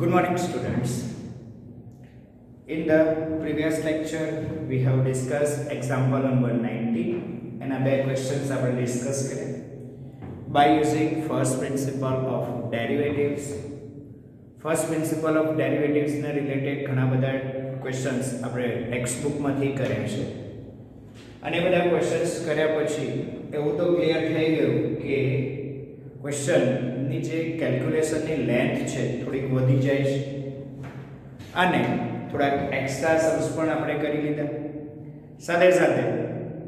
Good morning, students. In the previous lecture, we have discussed example number 19 and other questions I will discuss by using first principle of derivatives. First principle of derivatives ને related ઘણા બધા questions આપણે textbook માંથી કર્યા છે અને બધા questions કર્યા પછી એવું તો ક્લિયર થઈ ગયું કે ક્વેશ્ચન ની જે કેલ્ક્યુલેશન ની લેન્થ છે થોડીક વધી જાય છે અને થોડાક એક્સ્ટ્રા સમ્સ પણ આપણે કરી લીધા સાથે સાથે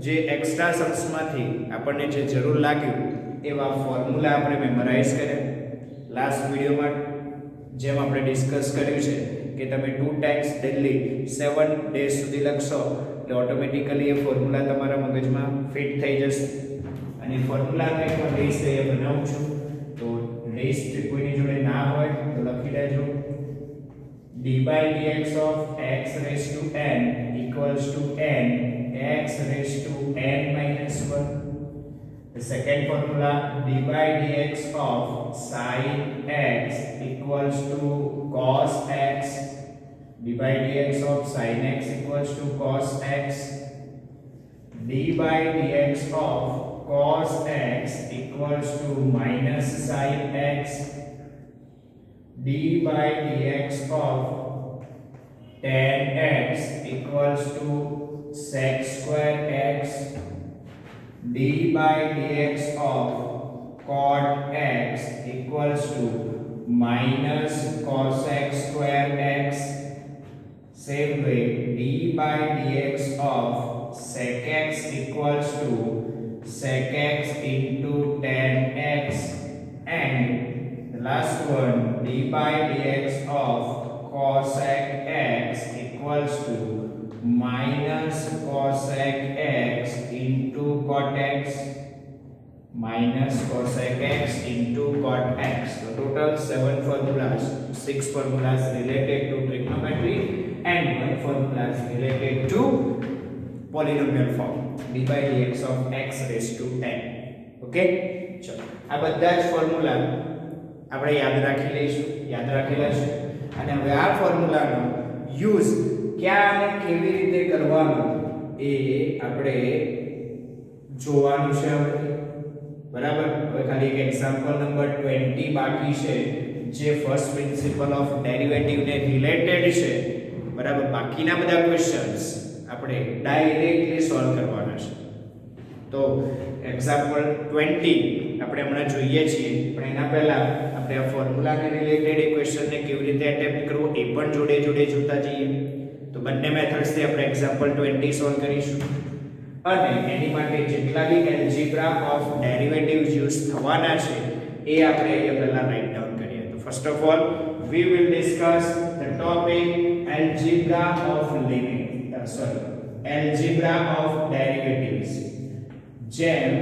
જે એક્સ્ટ્રા સમ્સ માંથી આપણને જે જરૂર લાગ્યું એવા ફોર્મ્યુલા આપણે મેમરાઇઝ કર્યા લાસ્ટ વિડિયોમાં જેમ આપણે ડિસ્કસ કર્યું છે કે તમે 2 ટાઈમ્સ ડેલી 7 ડેઝ સુધી લખશો એટલે ઓટોમેટિકલી એ ફોર્મ્યુલા તમારા મગજમાં ફિટ થઈ જશે અને ફોર્મ્યુલા મેં પણ લિસ્ટ એ બનાવું છું તો લિસ્ટ કોઈની જોડે ના હોય તો લખી લેજો d by dx of x raised to n equals to n x raised to n minus 1. The second formula d by dx of sin x equals to cos x. d by dx of sin x equals to cos x. d by dx of cos x equals to minus sin x. d by dx of tan x equals to sec square x. d by dx of cot x equals to minus cos x square x. Same way, d by dx of sec x equals to sec x into tan x, and the last one, d by dx of cosec x equals to minus cosec x into cot x, minus cosec x into cot x. So total 7 formulas, 6 formulas related to trigonometry and 1 formula is related to polynomial form, d by dx of x raised to n. Okay, ચલો આ બધા જ formula આપણે યાદ રાખેલા છે અને હવે આ ફોર્મ્યુલાનો યુઝ ક્યાં અને કેવી રીતે કરવાનો એ આપણે જોવાનું છે બરાબર. હવે ખાલી એક એક્ઝામ્પલ નંબર 20 બાકી છે જે ફર્સ્ટ પ્રિન્સિપલ ઓફ ડેરિવેટિવ ને રિલેટેડ છે બરાબર. બાકીના બધા ક્વેશ્ચન્સ આપણે ડાયરેક્ટલી સોલ્વ કરવાના છે. તો એક્ઝામ્પલ 20 આપણે હમણાં જોઈએ છીએ પણ એના પહેલા આપણે આ ફોર્મ્યુલાને રિલેટેડ એ ક્વેશ્ચનને કેવી રીતે અટેમ્પ્ટ કરવો એ પણ જોડે જોતા જઈએ. તો બંને મેથડ્સથી આપણે એક્ઝામ્પલ 20 સોલ્વ કરીશું અને એની માટે જેટલા બી એલ્જિબ્રા ઓફ ડેરિવેટિવ્સ યુઝ થવાના છે એ આપણે અહીંયા પહેલા રાઇટ ડાઉન કરીએ. તો first of all we will discuss the topic algebra of algebra of derivatives. જેમ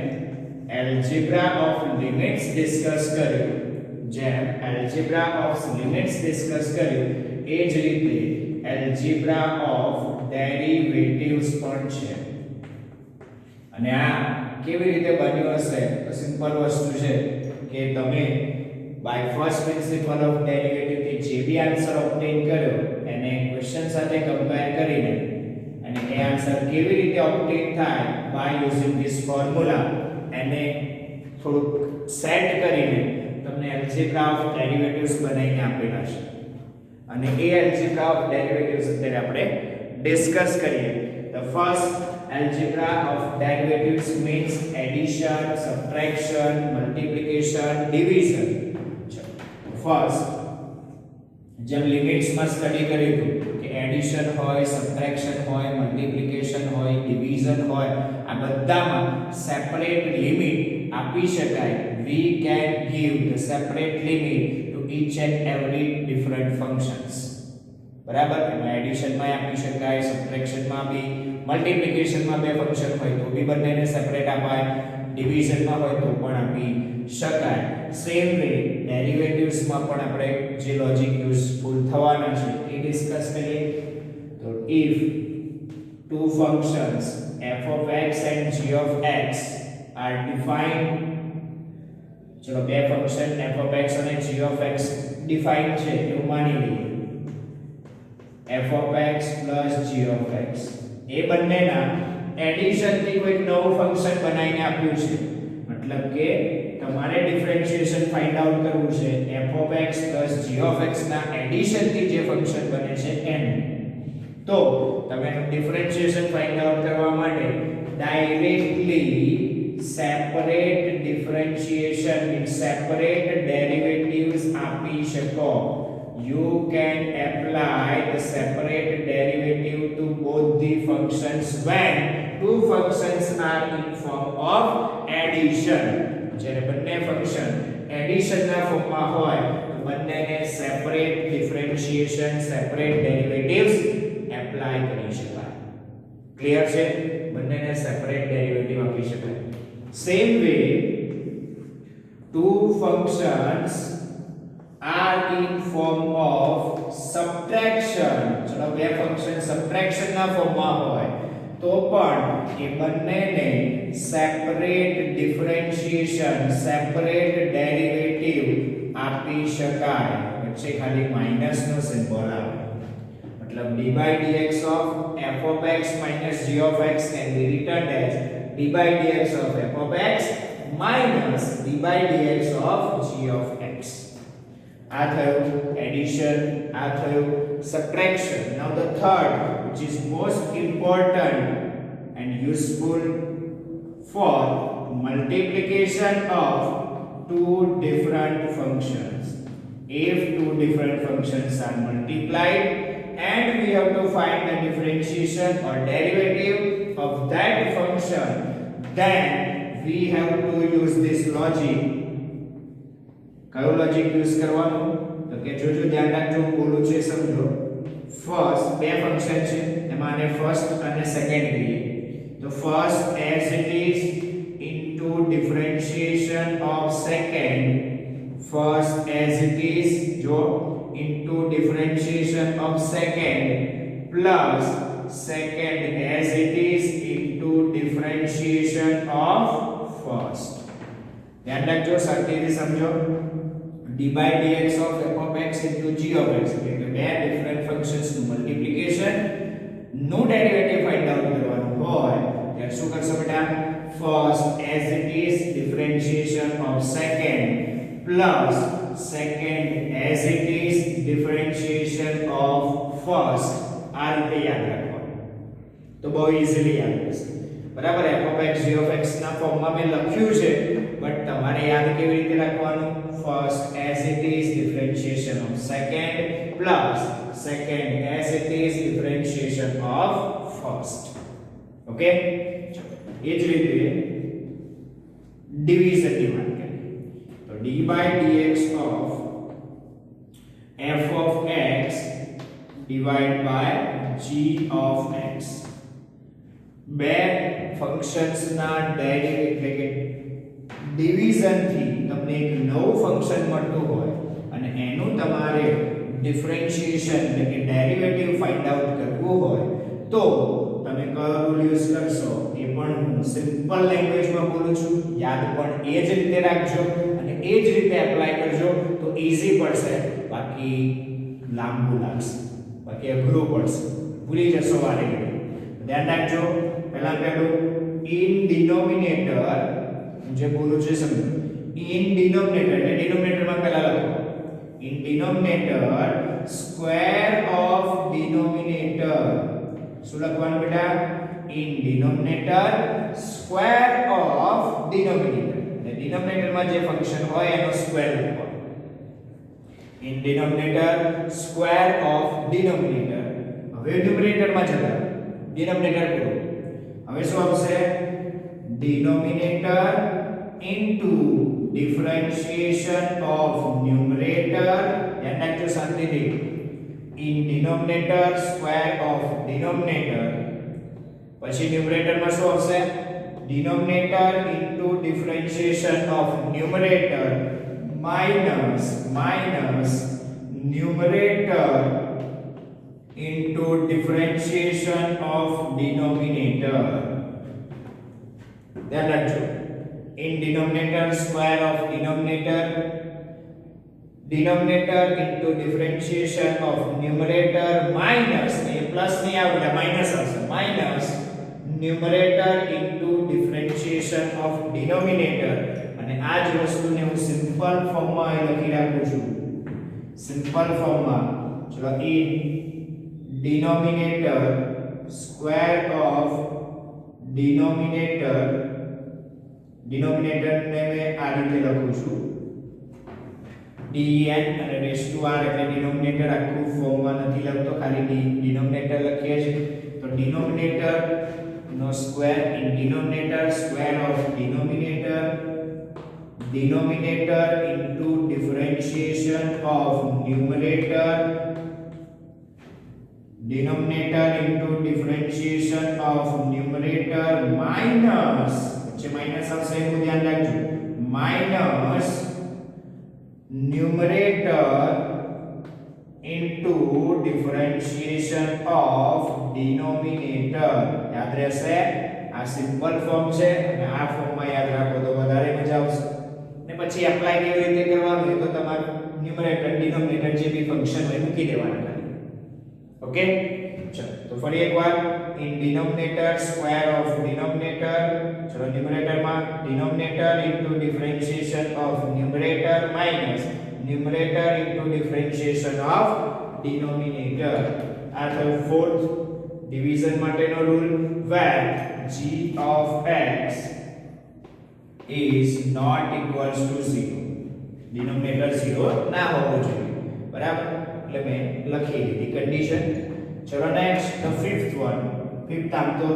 algebra of limits discuss કર્યું એ જ રીતે algebra of derivatives પણ છે. અને આ કેવી રીતે બન્યું હશે તો સિમ્પલ વસ્તુ છે કે તમે by first principle of derivative થી જે બી આન્સર ઓબ્ટેન કર્યો એને ક્વેશ્ચન સાથે કમ્પેર કરીને અને એ આન્સર કેવી રીતે ઓબ્ટેન થાય બાય યુઝિંગ ધીસ ફોર્મ્યુલા એને થોડુંક સેટ કરીને તમને એલ્જિબ્રા ઓફ ડેરિવેટિવ્સ બનાવીને આપેલા છે અને એ એલ્જિબ્રા ઓફ ડેરિવેટિવ્સ અત્યારે આપણે ડિસ્કસ કરીએ. The first algebra of derivatives means addition, subtraction, multiplication, division. First જેમ લિમિટ્સ માં સ્ટડી કર્યું કે એડિશન હોય, સબટ્રેક્શન હોય, મલ્ટીપ્લિકેશન હોય, ડિવિઝન હોય, આ બધામાં સેપરેટ લિમિટ આપી શકાય. We can give the separate limit to each and every different functions. બરાબર. એમાં એડિશન માં આપી શકાય, સબટ્રેક્શન માં બી, મલ્ટીપ્લિકેશન માં બે ફંક્શન હોય તો બી બંનેને સેપરેટ અપાય, ડિવિઝન માં હોય તો પણ આપી શકાય. સેમ વે ડેરિવેટિવ્સ માં પણ આપણે જે લોજિક યુઝફુલ થવાના છે એ ડિસ્કસ કરીએ. તો if two functions f of x and g of x are defined ચલો બે ફંક્શન f of x અને g of x ડિફાઇન છે એવું માની લઈએ f of x plus g of x એ બંનેના એડિશન થી કોઈ નવું ફંક્શન બનાવીને આપ્યું છે મતલબ કે તમારે ડિફરન્શિએશન ફાઇન્ડ આઉટ કરવું છે f of x plus g of x ના એડિશન થી જે ફંક્શન બને છે એનું તો તમે ડિફરન્શિએશન ફાઇન્ડ આઉટ કરવા માટે directly separate differentiation in separate derivatives આપી શકો you can apply the separate derivative to both the functions when two functions are in form of addition જ્યારે બંને ફંક્શન એડિશન ના ફોર્મમાં હોય તો બંનેને separate differentiation separate derivatives apply કરી શકાય ક્લિયર છે બંનેને સેપરેટ ડેરિવેટિવ આપી શકાય same way two functions are in form of subtraction ચલો બે ફંક્શન સબટ્રેક્શન ના ફોર્મમાં હોય તો પણ એ બંનેને સેપરેટ ડિફરન્શિએશન સેપરેટ ડેરિવેટિવ આપી શકાય વચ્ચે ખાલી માઈનસ નો સિમ્બોલ આવે मतलब d by dx of f of x minus g of x can be written as d by dx of f of x minus d by dx of g of x. આ થયું addition, આ થયું subtraction. Now the third, which is most important and useful for multiplication of two different functions. If two different functions are multiplied and we have to find the differentiation or derivative of that function, then we have to use this logic. કયો logic use કરવાનું તો કે જો ધ્યાન રાખજો હું બોલું છું સમજો ફર્સ્ટ બે ફંક્શન છે એમાં ફર્સ્ટ અને સેકન્ડ કહીએ તો first as it is into differentiation of second first as it is જો into differentiation of second plus second as it is into differentiation of first ध्यान रखो सरखेથી સમજો d by dx of f of x into g of x એટલે કે બે different functions નું multiplication નું derivative find out કરવાનું હોય ત્યારે શું કરશો બેટા first as it is differentiation of second plus second as it is differentiation of first આ રીતે યાદ રાખવાનું તો બહુ ઈઝીલી યાદ રહેશે બરાબર f of x g of x ના ફોર્મમાં મેં લખ્યું છે બટ તમારે યાદ કેવી રીતે રાખવાનું first as it is differentiation of second plus second as it is differentiation of first okay એ જ રીતે ડિવિઝન ની વાત કરીએ તો d by dx of f of x divided by g of x બે ફંક્શન્સ ના ડેરિવેટિવ એટલે કે ડિવિઝન થી તમને એક નવું ફંક્શન મળતું હોય અને એનું તમારે ડિફરન્શિએશન એટલે કે ડેરિવેટિવ ફાઇન્ડ આઉટ કરવું હોય તો તમે કયો રૂલ યુઝ કરશો એ પણ હું સિમ્પલ લેંગ્વેજમાં બોલું છું યાદ પણ એ જ રીતે રાખજો અને એ જ રીતે એપ્લાય કરજો તો ઈઝી પડશે બાકી લાંબુ લાગશે બાકી અઘરું પડશે ભૂલી જશો વારે ઘડી ધ્યાન રાખજો પહેલું ઇન ડિનોમિનેટર જે બોલું છે સમજો ઇન ડિનોમિનેટર એટલે ડિનોમિનેટરમાં પહેલા લખો in denominator square of denominator શું લખવાનું બેટા in denominator square of denominator એટલે ડિનોમિનેટરમાં જે ફંક્શન હોય એનો સ્ક્વેર લખવાનો in denominator square of denominator હવે ન્યુમરેટરમાં જતા ડિનોમિનેટર પૂરો હવે શું આવશે denominator into differentiation of numerator ध्यान रखो शांतिથી in denominator square of denominator પછી numerator માં શું આવશે denominator into differentiation of numerator minus numerator into differentiation of denominator ध्यान रखो in denominator square of denominator into differentiation of numerator minus a plus नहीं आवेगा minus આવશે minus numerator into differentiation of denominator અને આ જ વસ્તુને હું સિમ્પલ ફોર્મમાં લખી રાખું છું સિમ્પલ ફોર્મમાં ચલો in denominator square of denominator ને મેં આ રીતે લખું છું den અને raised to r એટલે ડિનોમિનેટર આખું ફોર્મમાં નથી લખતો ખાલી ડિનોમિનેટર લખીએ છીએ તો ડિનોમિનેટર નો square in denominator square of denominator into differentiation of numerator into differentiation of numerator minus વચ્ચે માઈનસ આવશે એવું ધ્યાન રાખજો minus numerator into differentiation of denominator યાદ રહેશે આ સિમ્પલ ફોર્મ છે અને આ ફોર્મમાં યાદ રાખો તો વધારે મજા આવશે ને પછી એપ્લાય કેવી રીતે કરવાનું એ તો તમારું ન્યુમરેટર ડિનોમિનેટર જે બી ફંક્શન હોય મૂકી દેવાના ખાલી ઓકે ચલો તો ફરી એકવાર in denominator square of denominator ચલો ન્યુમરેટર માં denominator into differentiation of numerator minus numerator into differentiation of denominator આ તો fourth division માટેનો rule where g of x is not equals to 0 denominator 0 ના હોવો જોઈએ બરાબર એટલે મેં લખી દીધી કન્ડિશન ચલો next the fifth one fifth આમ તો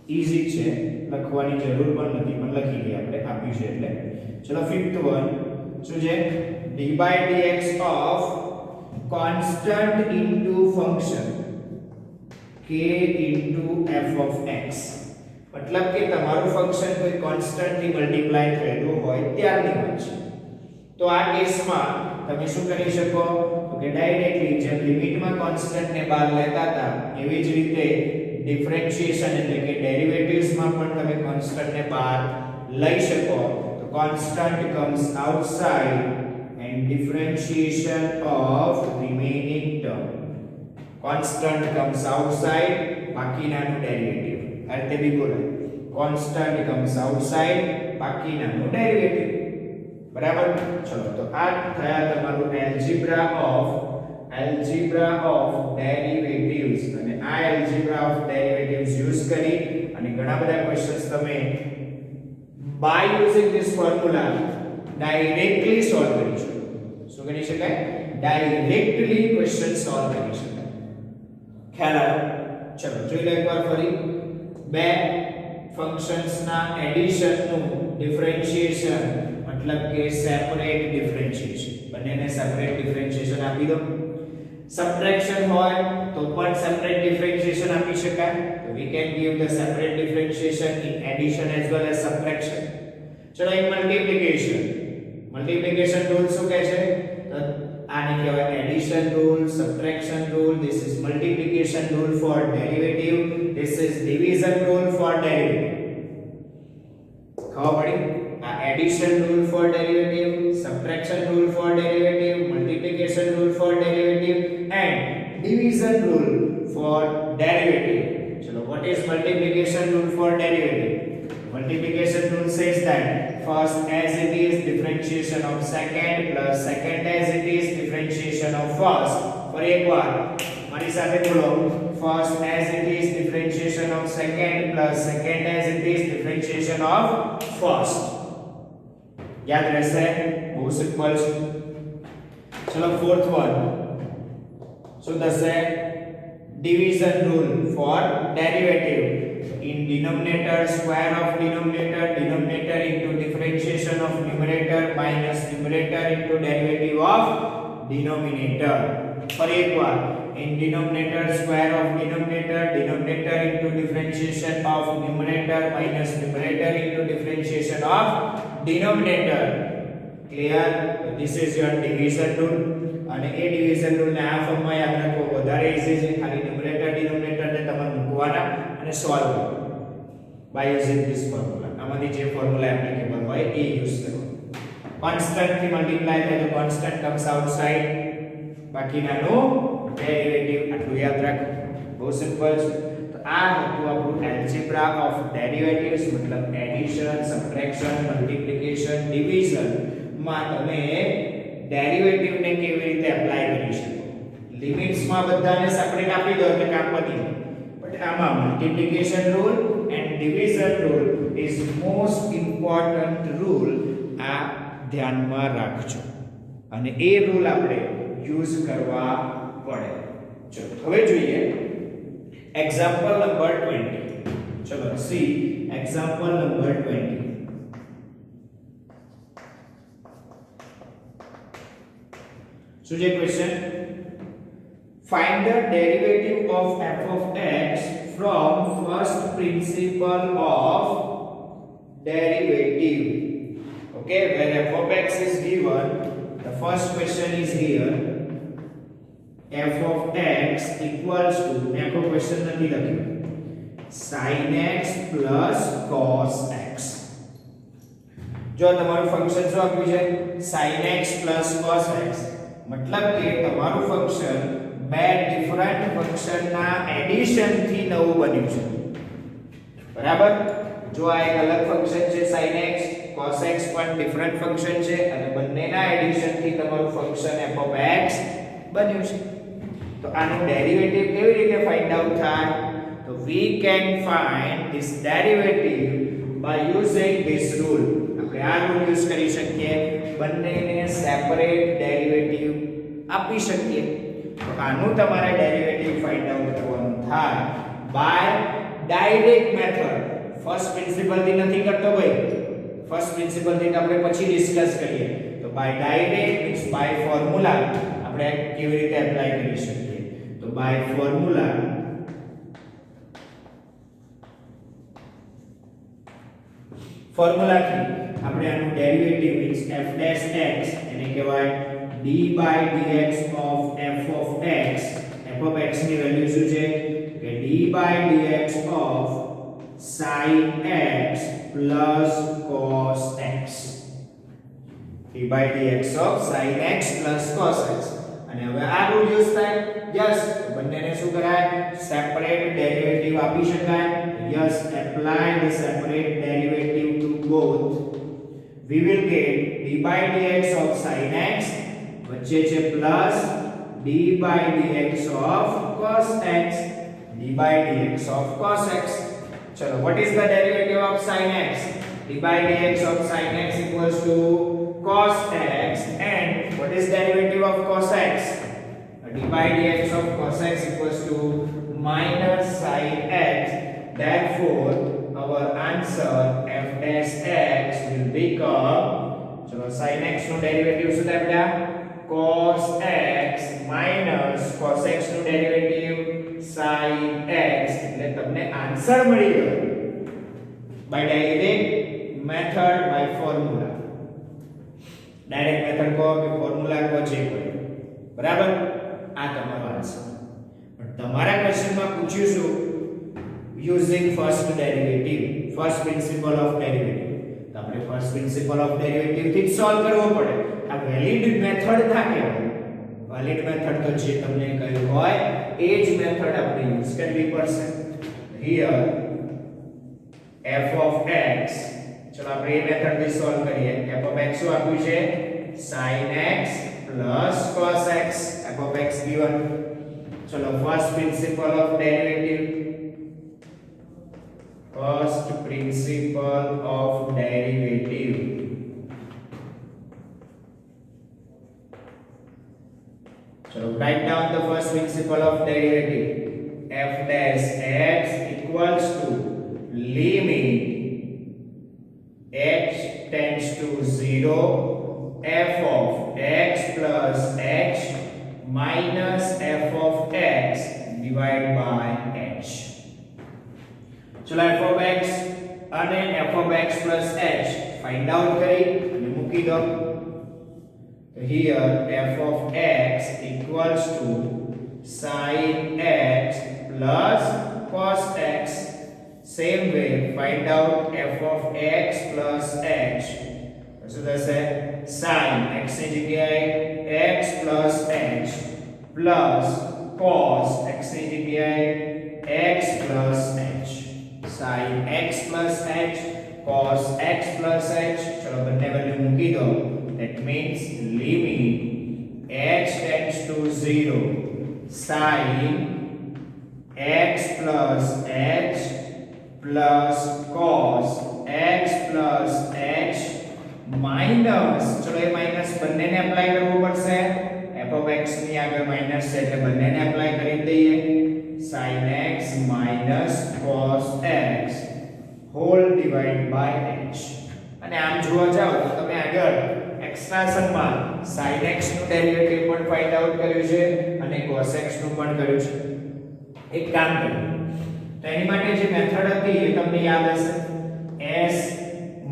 ઈઝી છે લખવાની જરૂર પણ નથી પણ લખી લઈએ આપણે આપ્યું છે એટલે ચલો ફિફ્થ વન શું છે d by dx of constant into function k into f of x मतलब કે તમારું ફંક્શન કોઈ કોન્સ્ટન્ટ થી મલ્ટીપ્લાય થયેલું હોય ત્યારની વાત છે તો આ કેસમાં તમે શું કરી શકો તો કે ડાયરેક્ટલી જેમ લિમિટમાં કોન્સ્ટન્ટ ને બહાર લેતા હતા એવી જ રીતે ડિફરન્શિએશન એટલે કે ડેરિવેટિવ્સ માં પણ તમે કોન્સ્ટન્ટ ને બહાર લઈ શકો તો constant comes outside and differentiation of remaining term constant comes outside બાકીનાનું ડેરિવેટિવ આ રીતે બી બોલાય કોન્સ્ટન્ટ કમ્સ આઉટસાઇડ બાકીનાનું ડેરિવેટિવ બરાબર ચલો તો આ થયા તમારું એલ્જિબ્રા ઓફ ડેરિવેટિવ્સ અને આ એલ્જિબ્રા ઓફ ડેરિવેટિવ્સ યુઝ કરી અને ઘણા બધા ક્વેશ્ચન્સ તમે by using this formula directly solve કરી શકો શું કરી શકાય ડાયરેક્ટલી ક્વેશ્ચન સોલ્વ કરી શકાય ખ્યાલ આવ્યો ચલો જોઈ લો એકવાર ફરી બે ફંક્શન્સ ના એડિશન નું ડિફરન્શિએશન मतलब કે સેપરેટ ડિફરન્શિએશન બંનેને સેપરેટ ડિફરન્શિએશન આપી દો સબટ્રેક્શન હોય તો પણ સેપરેટ ડિફરન્શિએશન આપી શકાય તો we can give the separate differentiation in addition as well as subtraction ચલો ઇન મલ્ટીપ્લિકેશન રૂલ શું કહે છે આને કહેવાય addition rule subtraction rule this is multiplication rule for derivative this is division rule for derivative ખબર પડી addition rule for derivative, subtraction rule for derivative, multiplication rule for derivative and division rule for derivative. Chalo, what is multiplication rule for derivative? Multiplication rule says that first as it is differentiation of second plus second as it is differentiation of first. For एक बार हमारी साथे बोलो first as it is differentiation of second plus second as it is differentiation of first. याद रहता है बहुत simple चलो fourth one so दस है division rule for derivative in denominator square of denominator into differentiation of numerator minus numerator into derivative of denominator पर एक बार in denominator square of denominator into differentiation of numerator minus numerator into differentiation of denominator clear so this is your division rule અને એ division rule ને આ ફોર્મમાં યાદ રાખો વધારે easy છે ખાલી numerator denominator ને તમારે મૂકવાના અને solve by using this formula આ આમાંથી જે ફોર્મ્યુલા એપ્લિકેબલ હોય એ યુઝ કરો. કોન્સ્ટન્ટ થી મલ્ટીપ્લાય થાય તો કોન્સ્ટન્ટ કમ્સ આઉટસાઇડ, બાકીનાનું ડેરિવેટિવ. આટલું યાદ રાખો, બહુ સિમ્પલ છે. તો આ હતું આપણું એલ્જિબ્રા ઓફ ડેરિવેટિવ્સ, મતલબ એડિશન, સબટ્રેક્શન, મલ્ટીપ્લિકેશન, ડિવિઝન માં તમે ડેરિવેટિવ ને કેવી રીતે એપ્લાય કરી શકો. લિમિટ્સ માં બધાને સેપરેટ આપી દો એટલે કામ પતી ગયું. બટ આમાં multiplication rule and division rule is most important rule. આ ધ્યાનમાં રાખજો અને એ રૂલ આપણે યુઝ કરવા પડે. ચલો હવે જોઈએ એક્ઝામ્પલ નંબર 20. ચલો સી એક્ઝામ્પલ નંબર 20. શું છે question? Find the derivative of f of x from first principle of derivative. Okay, where f of x is given, the first question is here. F of x equals to, આખો question નથી લખ્યો, sin x plus cos x. જો તમારું function શું આપ્યું છે? sin x plus cos x. મતલબ કે તમારું ફંક્શન બે ડિફરન્ટ ફંક્શનના એડિશન થી નવું બન્યું છે. બરાબર? જો આ એક અલગ ફંક્શન છે sin x, cos x પણ ડિફરન્ટ ફંક્શન છે અને બંનેના એડિશન થી તમારું ફંક્શન f of x બન્યું છે. તો આનું ડેરિવેટિવ કેવી રીતે ફાઇન્ડ આઉટ થાય? તો we can find this derivative by using this rule. આપણે આ રૂલ યુઝ કરી શકીએ, બંનેને સેપરેટ ડેરિવેટિવ આપી શકીએ. તો આનું તમારે ડેરિવેટિવ ફાઇન્ડ આઉટ કરવાનું થાય by direct method. First principle થી નથી કરતો ભાઈ, ફર્સ્ટ પ્રિન્સિપલ થી આપણે પછી ડિસ્કસ કરીએ. તો by direct means by formula આપણે કેવી રીતે એપ્લાય કરી શકીએ? તો બાય ફોર્મ્યુલા ફોર્મ્યુલાથી આપણે આનું derivative means f dash x એને કહેવાય d by dx of f of x. f of x ની વેલ્યુ શું છે? કે d by dx of sin x plus cos x. d by dx of sin x plus cos x. અને હવે આ rule use થાય. Yes, બંનેને શું કરાય? સેપરેટ ડેરિવેટિવ આપી શકાય. Yes, apply the separate derivative to both. We will get d by dx of sin x વચ્ચે છે plus d by dx of cos x. d by dx of cos x. ચલો, what is the derivative of sin x? d by dx of sin x equals to cos x. And what is derivative of cos x? d by dx of cos x equals to minus sin x. Therefore, our answer f dash x will become, ચલો sin x નું derivative શું થાય બેટા? cos x minus cos x નું derivative sin x. એટલે તમને answer મળી ગયો by direct method, by formula. Direct method કહો કે ફોર્મ્યુલા કહો, જે કહો. બરાબર? આ તમારો આન્સર. પણ તમારા ક્વેશ્ચનમાં પૂછ્યું શું? Using first derivative, first principle of derivative. તો આપણે ફર્સ્ટ પ્રિન્સિપલ ઓફ ડેરિવેટિવ થી જ સોલ્વ કરવો પડે. આ વેલિડ મેથડ ના કહેવાય. વેલિડ મેથડ તો જે તમને કહ્યું હોય એ જ મેથડ આપણે યુઝ કરવી પડશે. હિયર f of x, ચલો આપણે એ મેથડ થી સોલ્વ કરીએ. f of x શું આપ્યું છે? sin x plus cos x. f of x given. ચલો first principle of derivative, first principle of derivative. So write down the first principle of derivative. F dash x equals to limit x tends to 0 f of x plus h minus f of x divided by h. ચલો f of x અને f of x plus h find out કરી અને મૂકી દો. તો here f of x equals to sin x plus cos x. Same way, find out f of x plus h. શું થશે? sin x ની જગ્યાએ x plus h plus cos x ની જગ્યાએ x plus h. sin x plus h cos x plus h. ચલો બંને value મૂકી દો. That means limit h tends to 0 sin x plus h plus cos x plus h minus, ચલો એ minus બંનેને apply કરવું પડશે. f of x ની આગળ માઈનસ છે એટલે બંનેને એપ્લાય કરી દઈએ. sin x minus cos x whole divided by h. અને આમ જોવા જાવ તો તમે આગળ એક્સટ્રાક્શનમાં sin x નું ડેરિવેટિવ પણ ફાઇન્ડ આઉટ કર્યું છે અને cos x નું પણ કર્યું છે. એક કામ કરો તો એની માટે જે મેથડ હતી એ તમને યાદ હશે. s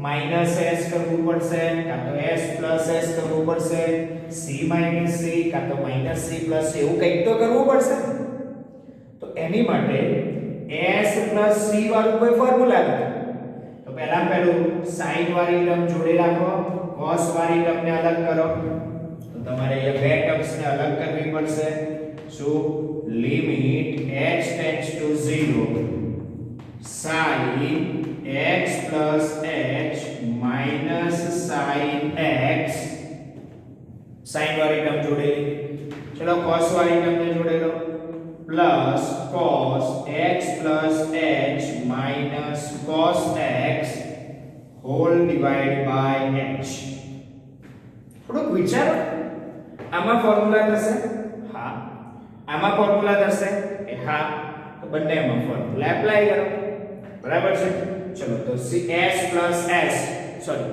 minus s કરવું પડશે કાં તો s plus s કરવું પડશે, c minus c કાં તો minus c plus c, એવું કંઈક તો કરવું પડશે. તો એની માટે s plus c વાળું કોઈ ફોર્મ્યુલા નથી. તો પહેલું sin વાળી ટર્મ જોડે રાખો, cos વાળી ટર્મને અલગ કરો. તો તમારે અહીંયા બે ટર્મ્સને અલગ કરવી પડશે. શું? Limit h tends to 0 sin x plus h minus sin x, sin વાળી ટર્મ જોડેલી. ચલો cos વાળી ટર્મને જોડે લો plus cos x plus h minus cos x whole divided by h. થોડુંક વિચારો, આમાં ફોર્મ્યુલા થશે? હા. આમાં ફોર્મ્યુલા થશે? હા. તો બંનેમાં ફોર્મ્યુલા એપ્લાય કરો. બરાબર છે? ચલો તો s plus s, sorry,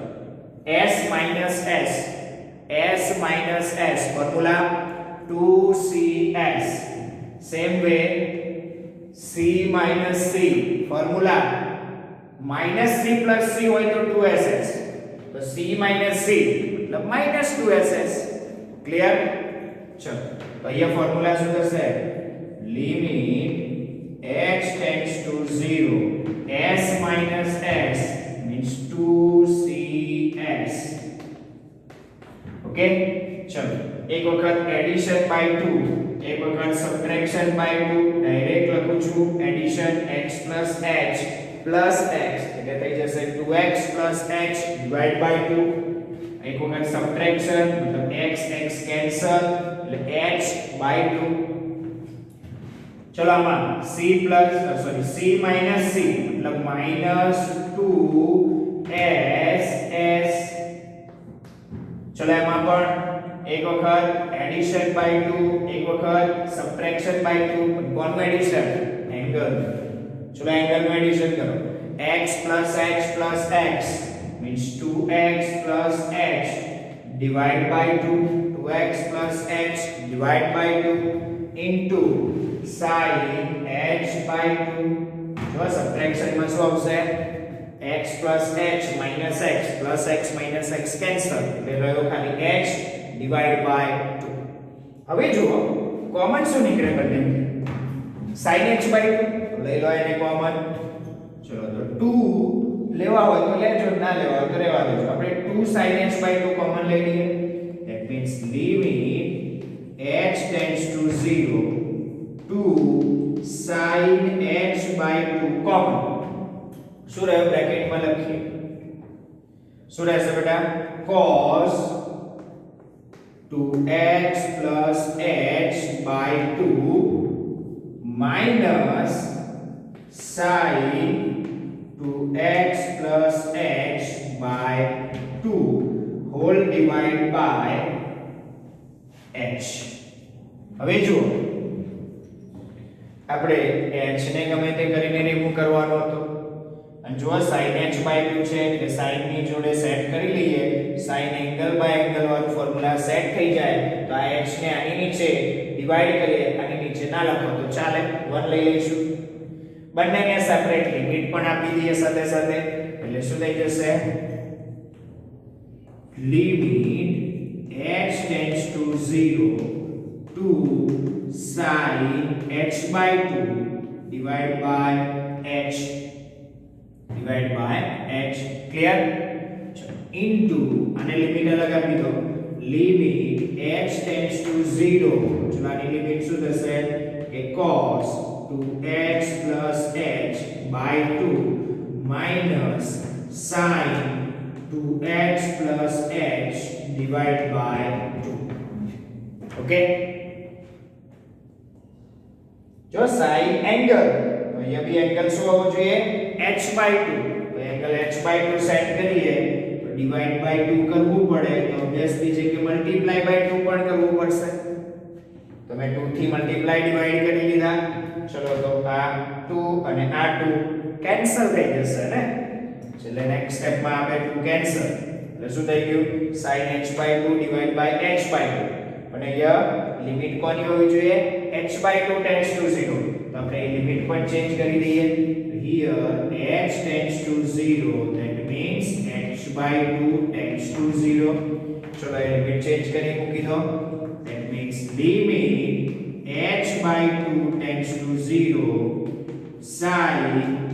s minus s formula 2cs. Same way, c minus c formula minus c plus c હોય તો 2ss, તો c minus c मतलब minus 2ss. ક્લિયર? ચલો તો અહીંયા ફોર્મ્યુલા શું થશે? Limit h tends to 0 s minus s means 2cs. Okay, ચલો એક વખત એડિશન બાય 2, એક વખત સબટ્રેક્શન બાય 2. ડાયરેક્ટ લખું છું addition x plus h plus x એટલે થઈ જશે 2x plus h divided by 2. એક વખત સબટ્રેક્શન મતલબ x કેન્સલ એટલે h by 2. ચલો આમાં c minus c મતલબ minus 2ss. ચલો એમાં પણ એક વખત એડિશન બાય 2, એક વખત સબટ્રેક્શન બાય 2. કોનું એડિશન? એંગલ. ચલો એંગલનું એડિશન કરો. x plus h plus x means 2x plus h divided by 2. 2x plus h divided by 2 into sin h by 2. જો સબટ્રેક્શનમાં શું આવશે? x plus h minus x plus x minus x cancel એટલે રહ્યો ખાલી h divided by 2. હવે જુઓ common શું નીકળે બંને? sin h by 2 લઈ લો એને કોમન. ચલો તો 2 લેવા હોય તો લેજો, ના લેવા હોય તો રહેવા દેજો. આપણે 2 sin h by 2 કોમન લઈ લઈએ. that means limit h tends to 0 2 sin h by 2 common. શું રહ્યો? બ્રેકેટમાં લખીએ. શું રહેશે બેટા? cos 2x plus h by 2 minus sin 2x plus h by 2 whole divided by h. હવે જુઓ આપણે h ને ગમે તે કરીને રિમૂવ કરવાનો હતો. અને જો sin h by 2 છે એટલે sin ની જોડે સેટ કરી લઈએ. sin એંગલ બાય એંગલ વાળું ફોર્મ્યુલા સેટ થઈ જાય તો આ h ને આની નીચે ડિવાઈડ કરીએ, આની નીચે ના લખો તો ચાલે, 1 લઈ લઈશું. બંનેને સેપરેટ લિમિટ પણ આપી દઈએ સાથે સાથે એટલે શું થઈ જશે? Limit h tends to 0 to sin h by 2 divided by h. Divide by h clear into आने लिमिट अलग आपी दो लिमिट h टेंड्स टू 0 चलो आनी लिमिट શું થશે કે cos 2x h by 2 minus sin 2x h divided by 2 okay जो sin एंगल तो ये भी एंगल શું હોવો જોઈએ h by 2 तो एंगल h by 2 સેટ કરીએ તો ડિવાઇડ by 2 કરવું પડે તો ઓબ્વિયસલી છે કે મલ્ટીપ્લાય by 2 પણ કરવું પડશે તો મેં 2 થી મલ્ટીપ્લાય ડિવાઇડ કરી લીધા ચલો તો આ 2 અને આ 2 કેન્સલ થઈ જશે ને એટલે નેક્સ્ટ સ્ટેપ માં આપણે 2 કેન્સલ એટલે શું થઈ ગયું sin h by 2 divided by h by 2 અને અહીંયા લિમિટ કોની હોવી જોઈએ h by 2 tends to 0 તો આપણે એ લિમિટ પણ ચેન્જ કરી દઈએ here h tends to 0 that means h by 2 tends to 0 ચલો એ લિમિટ ચેન્જ કરી મૂકી દો that means limit h by 2 tends to 0 sin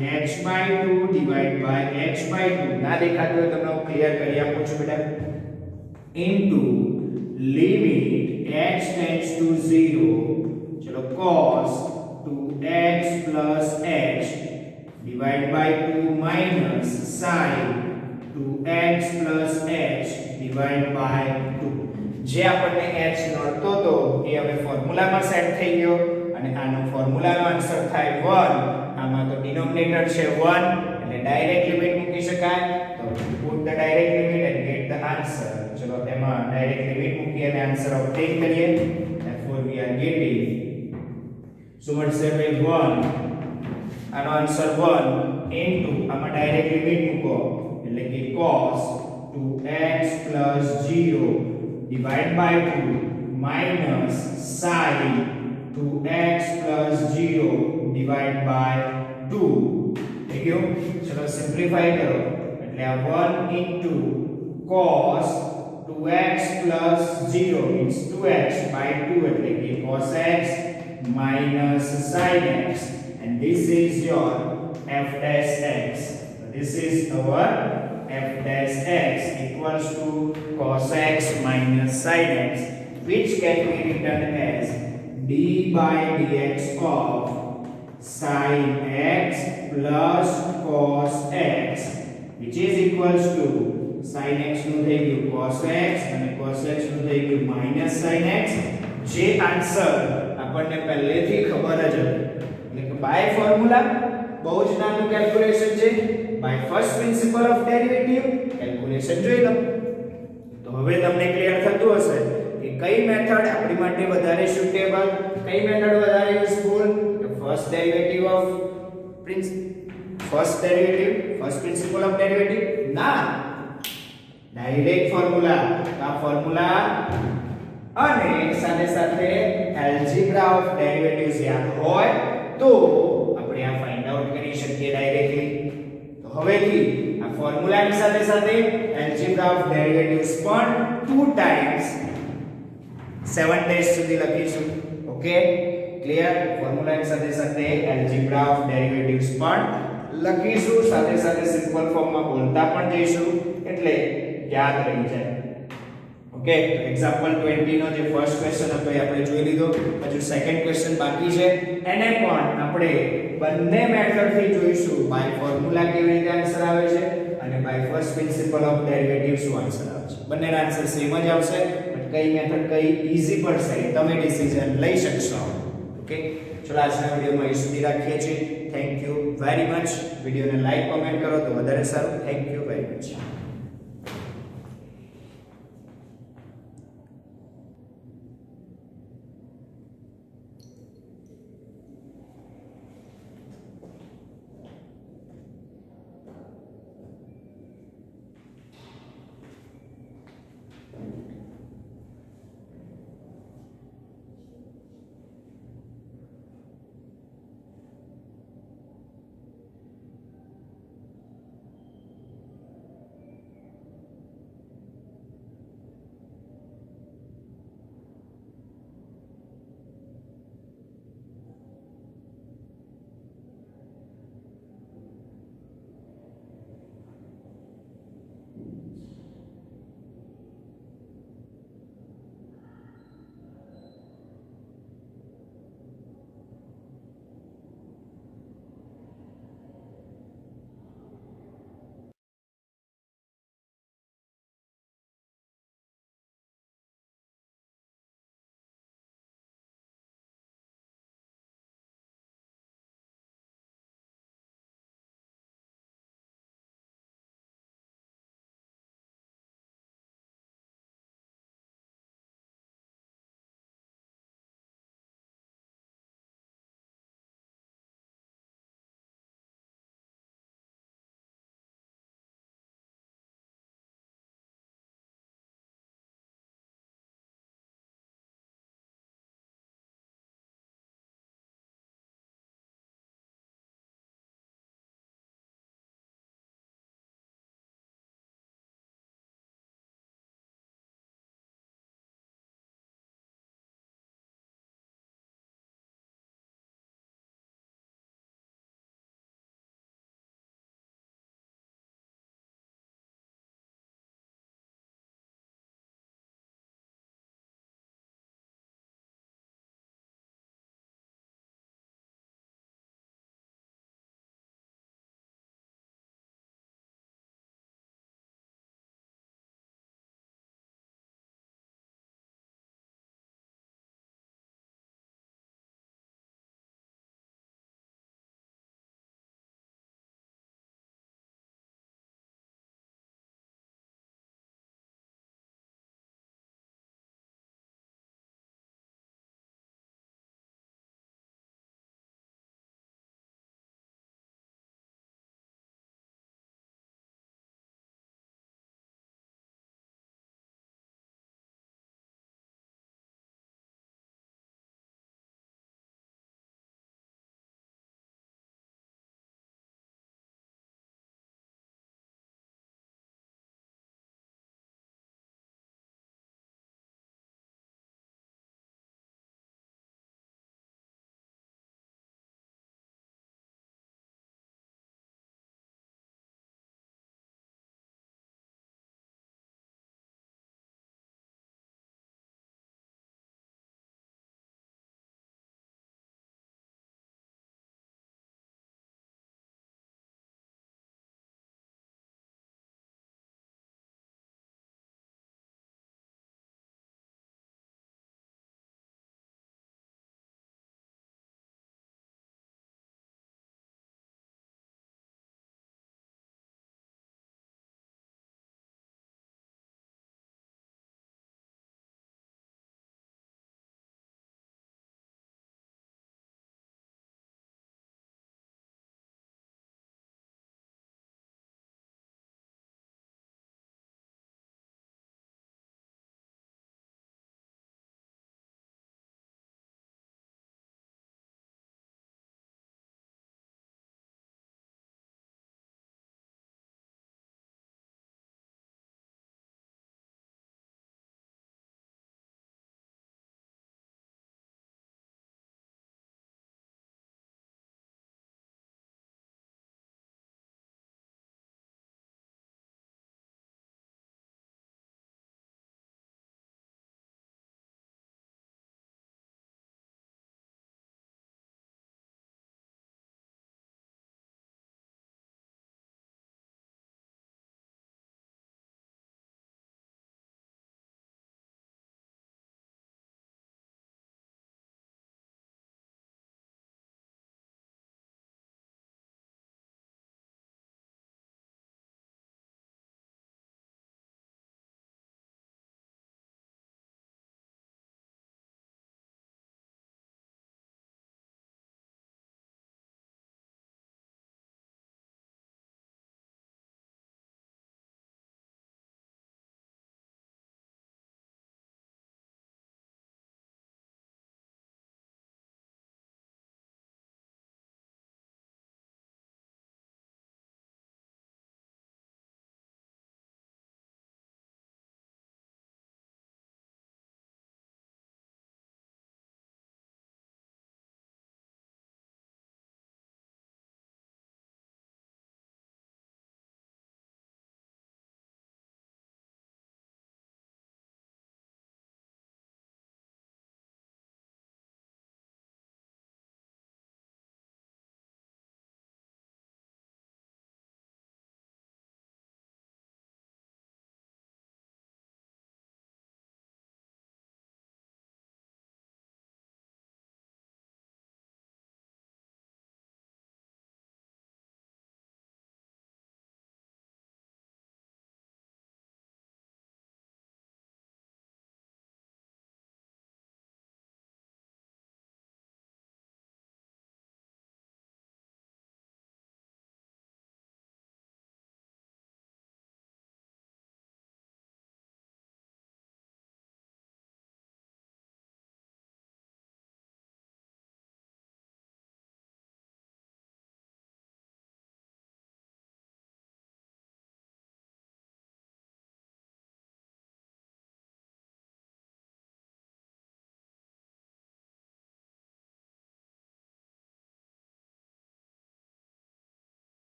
h by 2 divided by h by 2 ના દેખાતું હોય તમને હું ક્લિયર કરી આપું છું બેટા into limit h tends to 0 चलो cos 2x plus h divided by 2 minus sin 2x plus h divided by 2 જે આપણને h નડતો તો એ હવે ફોર્મ્યુલામાં સેટ થઈ ગયો અને આનો ફોર્મ્યુલાનો આન્સર થાય 1 આમાં તો ડિનોમિનેટર છે 1 એટલે ડાયરેક્ટ લિમિટ મૂકી શકાય તો put the direct limit and get the answer ચલો તેમાં ડાયરેક્ટ લિમિટ મૂકી અને આન્સર ઓબ્ટેન કરીએ therefore we are getting so what's the 1 આનો આન્સર 1 into આમાં ડાયરેક્ટ લિમિટ મૂકો એટલે કે cos 2x plus 0 divided by 2 minus sin 2x plus 0 divided by 2 ठीक है चलो सिंपलीफाई करो એટલે આ 1 into cos 2x plus 0 means 2x by 2 એટલે કે cos x minus sin x and this is your f dash x so this is our f dash x equals to cos x minus sin x which can be written as d by dx of sin x plus cos x which is equals to sin x નું થઈ ગયું cos x અને cos x નું થઈ ગયું minus sin x જે answer આપણને પહેલેથી ખબર જ હતી એટલે કે બાય ફોર્મ્યુલા બહુ જ નાનું કેલ્ક્યુલેશન છે by first principle of derivative calculation જોઈ લો તો હવે તમને ક્લિયર થતું હશે કે કઈ મેથડ આપણી માટે વધારે સુટેબલ કઈ મેથડ વધારે useful first derivative of first principle of derivative ના ડાયરેક્ટ ફોર્મ્યુલા આ ફોર્મ્યુલા અને સાથે સાથે એલ્જિબ્રા ઓફ ડેરિવેટિવ્સ યાદ હોય તો આપણે આ ફાઇન્ડ આઉટ કરી શકીએ ડાયરેક્ટલી તો હવેથી આ ફોર્મ્યુલાની સાથે સાથે એલ્જિબ્રા ઓફ ડેરિવેટિવ્સ પણ 2 ટાઈમ્સ 7 ડેઝ સુધી લખીશું ઓકે ક્લિયર ફોર્મ્યુલાની સાથે સાથે એલ્જિબ્રા ઓફ ડેરિવેટિવ્સ પણ લખીશું સાથે સાથે સિમ્પલ ફોર્મમાં બોલતા પણ જઈશું એટલે યાદ રહી જાય ઓકે તો એક્ઝામ્પલ 20 નો જે ફર્સ્ટ ક્વેશ્ચન હતો એ આપણે જોઈ લીધો હજુ સેકન્ડ ક્વેશ્ચન બાકી છે એને પણ આપણે બંને મેથડ થી જોઈશું બાય ફોર્મ્યુલા કેવી રીતે આન્સર આવે છે અને by first principle of derivative શું આન્સર આવે છે બંનેના આન્સર સેમ જ આવશે બટ કઈ મેથડ કઈ ઈઝી પડશે તમે ડિસિઝન લઈ શકશો ઓકે ચલો આજના વિડિયોમાં એ સુધી રાખીએ છીએ થેન્ક યુ વેરી મચ વિડિયોને લાઈક કોમેન્ટ કરો તો વધારે સારું થેન્ક યુ વેરી મચ